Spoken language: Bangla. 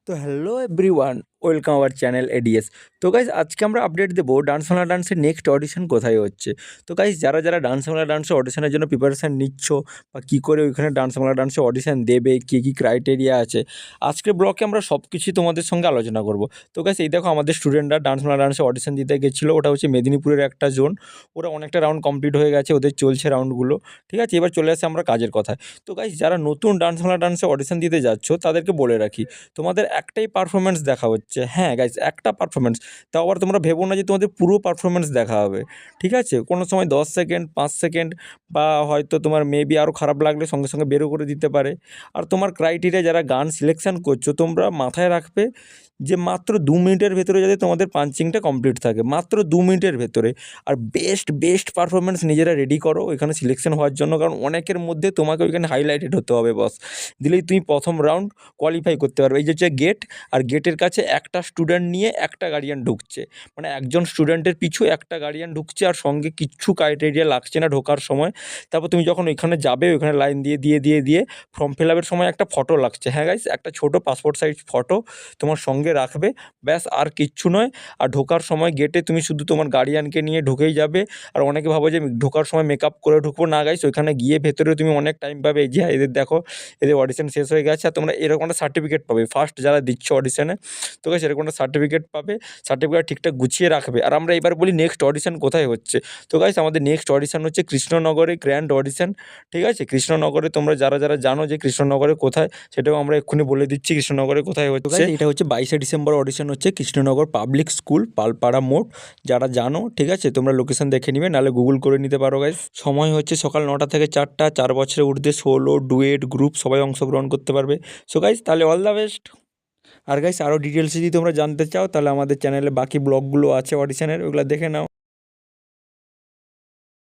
তো hello everyone, welcome our channel ads. তো গাইজ আজকে আমরা আপডেট দেবো ডান্স বাংলা ডান্সের নেক্সট অডিশন কোথায় হচ্ছে। তো গাইজ যারা ডান্স বাংলা ডান্সের অডিশনের জন্য প্রিপারেশান নিচ্ছ বা কী করে ওইখানে ডান্স বাংলা ডান্সে অডিশন দেবে, কী কী ক্রাইটেরিয়া আছে, আজকের ব্লকে আমরা সব কিছুই তোমাদের সঙ্গে আলোচনা করব। তো গাইজ এই দেখো আমাদের স্টুডেন্টরা ডান্স বাংলা ডান্সে অডিশন দিতে গেছিলো, ওটা হচ্ছে মেদিনীপুরের একটা জোন। ওরা অনেকটা রাউন্ড কমপ্লিট হয়ে গেছে, ওদের চলছে রাউন্ডগুলো, ঠিক আছে। এবার চলে আসে আমরা কাজের কথায়। তো গাইজ যারা নতুন ডান্স বাংলা ডান্সে অডিশন দিতে যাচ্ছ তাদেরকে বলে রাখি, তোমাদের একটাই পারফরমেন্স দেখা হচ্ছে। হ্যাঁ গাইজ, একটা পারফরমেন্স। তাও আবার তোমরা ভেবো না যে তোমাদের পুরো পারফরমেন্স দেখা হবে, ঠিক আছে। কোনো সময় 10 সেকেন্ড, 5 সেকেন্ড, বা হয়তো তোমার মেবি আরও খারাপ লাগলে সঙ্গে সঙ্গে বেরও করে দিতে পারে। আর তোমার ক্রাইটেরিয়া যারা গান সিলেকশান করছো, তোমরা মাথায় রাখবে যে মাত্র 2 মিনিটের ভেতরে যাতে তোমাদের পাঞ্চিংটা কমপ্লিট থাকে, মাত্র 2 মিনিটের ভেতরে। আর বেস্ট পারফরমেন্স নিজেরা রেডি করো ওইখানে সিলেকশন হওয়ার জন্য, কারণ অনেকের মধ্যে তোমাকে ওইখানে হাইলাইটেড হতে হবে বস। দিলেই তুমি প্রথম রাউন্ড কোয়ালিফাই করতে পারবে। এই যে হচ্ছে গেট, আর গেটের কাছে একটা স্টুডেন্ট নিয়ে একটা গার্ডিয়ান ঢুকছে, মানে একজন স্টুডেন্টের পিছু একটা গার্ডিয়ান ঢুকছে, আর সঙ্গে কিচ্ছু ক্রাইটেরিয়া লাগছে না ঢোকার সময়। তারপর তুমি যখন ওইখানে যাবে, ওইখানে লাইন দিয়ে ফর্ম ফিল আপের সময় একটা ফটো লাগছে। হ্যাঁ গাইস, একটা ছোটো পাসপোর্ট সাইজ ফটো তোমার সঙ্গে রাখবে, ব্যাস আর কিচ্ছু নয়। আর ঢোকার সময় গেটে তুমি শুধু তোমার গার্ডিয়ানকে নিয়ে ঢুকেই যাবে। আর অনেকে ভাবো যে ঢোকার সময় মেকআপ করে ঢুকবো, না গাইস, ওইখানে গিয়ে ভেতরে তুমি অনেক টাইম পাবে। এই যে এদের দেখো, এদের অডিশন শেষ হয়ে গেছে, আর তোমরা এরকম একটা সার্টিফিকেট পাবে ফার্স্ট যারা দিচ্ছ অডিশনে। তো গাইস এরকম একটা সার্টিফিকেট পাবে, সার্টিফিকেট ঠিকঠাক গুছিয়ে রাখবে। আর আমরা এবার বলি নেক্সট অডিশন কোথায় হচ্ছে। তো গাইস আমাদের নেক্সট অডিশন হচ্ছে কৃষ্ণনগরে, গ্র্যান্ড অডিশন, ঠিক আছে। কৃষ্ণনগরে তোমরা যারা জানো যে কৃষ্ণনগরে কোথায়, সেটাও আমরা এক্ষুনি বলে দিচ্ছি কৃষ্ণনগরে কোথায় হচ্ছে। এটা হচ্ছে 22শে ডিসেম্বর অডিশন হচ্ছে কৃষ্ণনগর পাবলিক স্কুল, পালপাড়া মোড়। যারা জানো, ঠিক আছে, তোমরা লোকেশন দেখে নিবে, নাহলে গুগল করে নিতে পারো গাইস। সময় হচ্ছে সকাল 9টা থেকে 4টা। 4 বছরের ঊর্ধ্বে সোলো, ডুয়েট, গ্রুপ সবাই অংশগ্রহণ করতে পারবে। সো গাইস তাহলে অল দ্য বেস্ট। আর গাইস আরও ডিটেলসে যদি তোমরা জানতে চাও, তাহলে আমাদের চ্যানেলে বাকি ব্লগগুলো আছে অডিশনের, ওগুলো দেখে নাও।